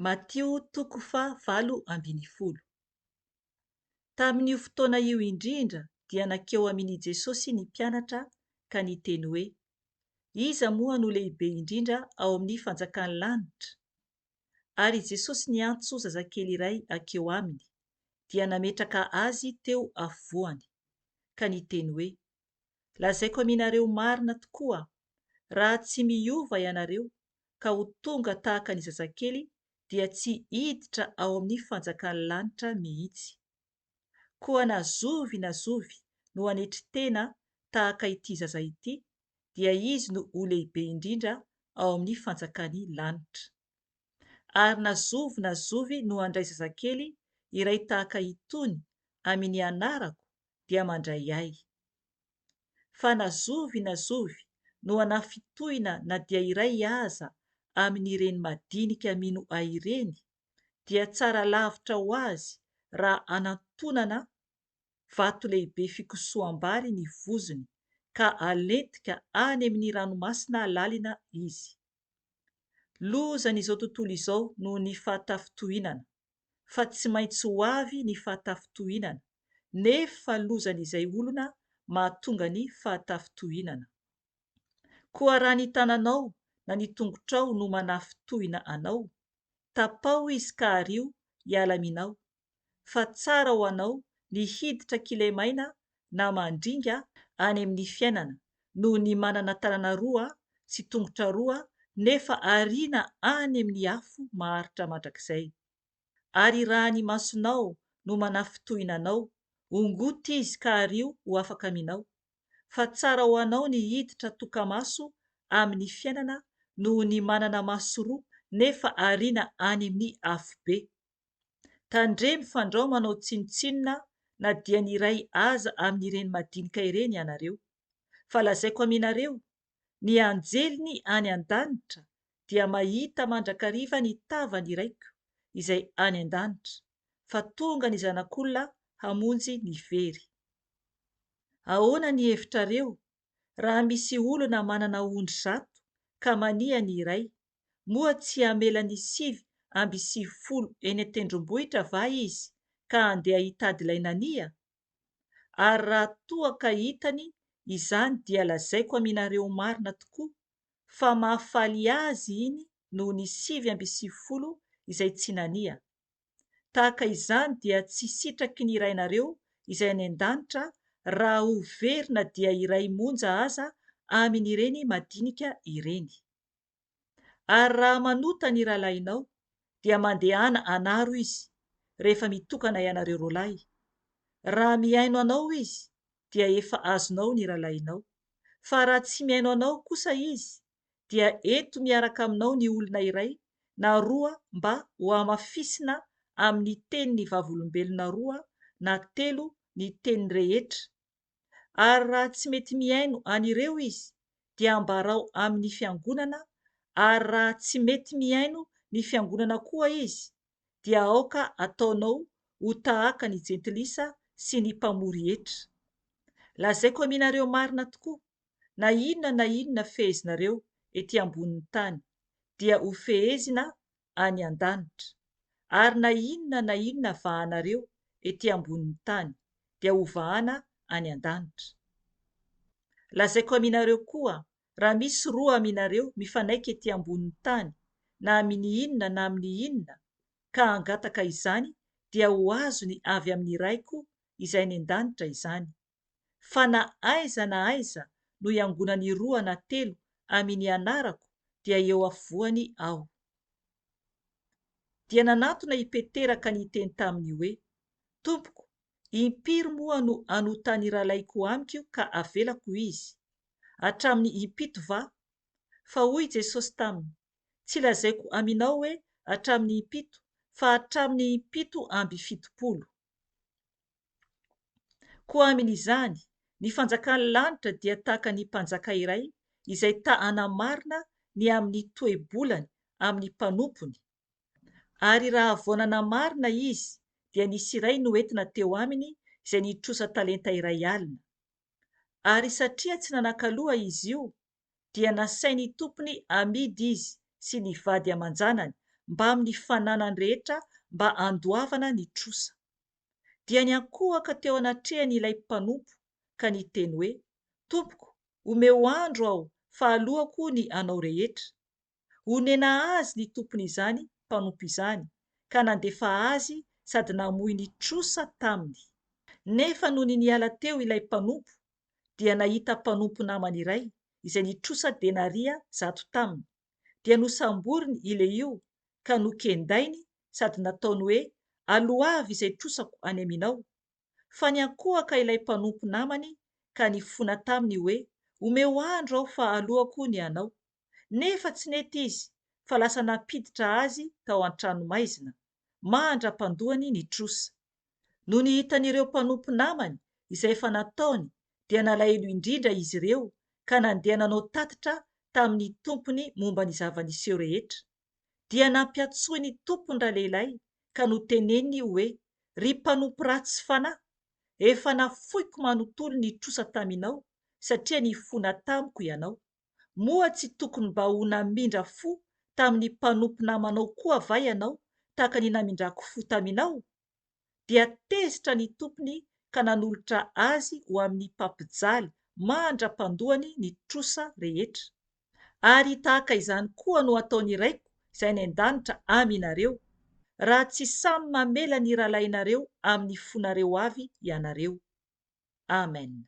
Matio toko faha 20. Tamin'io fotoana io indrindra dia nakeo amin'i Jesosy ny mpianatra ka niteny hoe: iza moa no lehibe indrindra ao amin'ny fanjakan'ny lanitra? Ary Jesosy niantso zazakely iray akeo aminy, dia nametraka azy teo afovoany, ka niteny hoe: lazaiko aminareo marina tokoa, raha tsy miova ianareo ka ho tonga tahaka ny zazakely, dia tsy hiditra ao amin'ny fanjakan'ny lanitra mihitsy. Koa na zovy no hanetri-tena tahaka ity zaza ity, dia izy no ho lehibe indrindra ao amin'ny fanjakan'ny lanitra. Ary na zovy no handray zazakely iray tahaka itony amin'ny anarako, dia mandray ahy. Fa na zovy no hanafitohina na dia iray aza amin'ireny madinika mino ahy ireny, dia tsara lavitra ho azy raha anantonana vato lehibe fikosoam-bary ny vozony, ka alentika any amin'ny ranomasina lalina izy. Lozan'izao tontolo izao no ny fahatafitohinana, fa tsy maintsy ho avy ny fahatafitohinana, nefa lozan'izay olona mahatonga ny fahatafitohinana. Koa raha ny tananao na ny tongotrao no manafitohina anao, tapao izy ka ario hiala aminao. Fa tsara ho anao ny hiditra kilemaina na mandringa any amin'ny fiainana, noho ny manana tanana roa sy tongotra roa nefa ariana any amin'ny afo maharitra mandrakizay. Ary raha ny masonao no manafitohina anao, ongoty izy ka ario ho afaka aminao. Fa tsara ho anao ny hiditra tokamaso amin'ny fiainana noho ny manana maso roa nefa ariana any amin'ny afo be. Tandremo fandrao manao tsinotsinona na dia ny iray aza amin'ireny madinika ireny ianareo. Fa lazaiko aminareo, ny anjeliny any an-danitra dia mahita mandrakariva ny tavany iraiko izay any an-danitra, fa tonga ny zanak'olona hamonjy ny very. Ahoana ny hevitrareo? Raha misy olona manana ondry 100 ka mania ny iray, moa tsy hamela ny 990 eny an-tendrombohitra va izy ka andeha hitady ilay nania? Ary raha toa ka hitany izany, dia lazaiko aminareo marina tokoa fa mahafaly azy iny noho ny 990 izay tsy nania. Tahaka izany dia tsy sitraky ny irainareo izay any an-danitra raha ho very na dia iray monja aza amin'ireny madinika ireny. Ary raha manota ny rahalahinao, dia mandehana anaro izy rehefa mitokana ianareo roalahy. Raha mihaino anao izy, dia efa azonao ny rahalahinao. Fa raha tsy mihaino anao kosa izy, dia eto miaraka aminao ny olona iray na roa mba ho hamafisina amin'ny tenin'ny vavolombelona roa na 3 ny teny rehetra. Ary raha tsy mety mihaino an'ireo izy, dia ambarao amin'ny fiangonana. Ary raha tsy mety mihaino ny fiangonana koa izy, dia aoka ataonao ho tahaka ny jentilisa sy ny mpamory hetra. Lazaiko aminareo marina tokoa, na inona fehezinareo ety ambonin'ny tany, dia ho fehezina any an-danitra. Ary na inona vahanareo ety ambonin'ny tany, dia ho vahana any an-danitra. Lazaiko aminareo koa, raha misy 2 aminareo mifanaiky ety ambonin'ny tany, na amin'ny inona, ka angataka izany, dia ho azony avy amin'ny raiko izay any an-danitra izany. Fa na aiza no iangonany 2 na 3 amin'ny anarako, dia eo afovoany aho. Dia nanantona i Petera ka niteny taminy hoe: Tompoko, impiry moa no anotan'ny rahalaiko amiko ka avelako izy? Hatramin'ny 7 va? Fa hoy Jesosy taminy: tsy lazaiko aminao hoe hatramin'ny 7, fa hatramin'ny 770. Koa amin'izany, ny fanjakan'ny lanitra dia tahaka ny mpanjaka iray izay ta hanamarina ny amin'ny toe-bolany amin'ny mpanompony. Ary raha vao nanamarina izy, dia nisy iray noentina teo aminy izay nitrosa talenta iray alina. Ary satria tsy nanakaloha izy io, dia nasainy tompony amidy izy sy nivady aman-janany mba amin'ny fananany rehetra mba handoavana ny trosa. Dia niankohaka teo anatrehany ilay mpanompo ka niteny hoe, tompoko, omeo andro aho fa alohako ny anao rehetra. Onena azy ny tompony izany mpanompo izany, ka nandefa azy sady namoy ny trosa taminy. Nefa noho ny niala teo ilay mpanompo, dia nahita mpanompo namany iray izay nitrosa denaria 100 taminy, dia nosamboriny ilay io ka nokendainy sady nataony hoe, aloavy izay trosako any aminao. Fa niankohaka ilay mpanompo namany ka nifona taminy hoe, omeo andro aho fa alohako ny anao. Nefa tsy nety izy, fa lasa nampiditra azy tao an-trano maizina, mandra-pandohany ny trosa. No nihitan'ireo mpanompo namany izay efa nataony, dia nalahelo indrindra izy ireo ka nandeha nanao tatitra tamin'ny tompony momba ny zava-niseho rehetra. Dia nampiantsoa ny tompony ralehilahy ka noteneniny hoe, ry mpanompo ratsy fanahy, efa nafoiko manontolo ny trosa taminao satria nifona tamiko ianao. Moa tsy tokony mba ho namindra fo tamin'ny mpanompo namanao koa va ianao tahaka ny namindrako fo taminao? Dia tezitra ny tompony ka nanolotra azy ho amin'ny mpampijaly mandra-pandohany ny trosa rehetra. Ary tahaka izany koa no ataony raiko izay ny an-danitra aminareo, raha tsy samy mamela ny rahalahinareo amin'ny fonareo avy ianareo. Amen.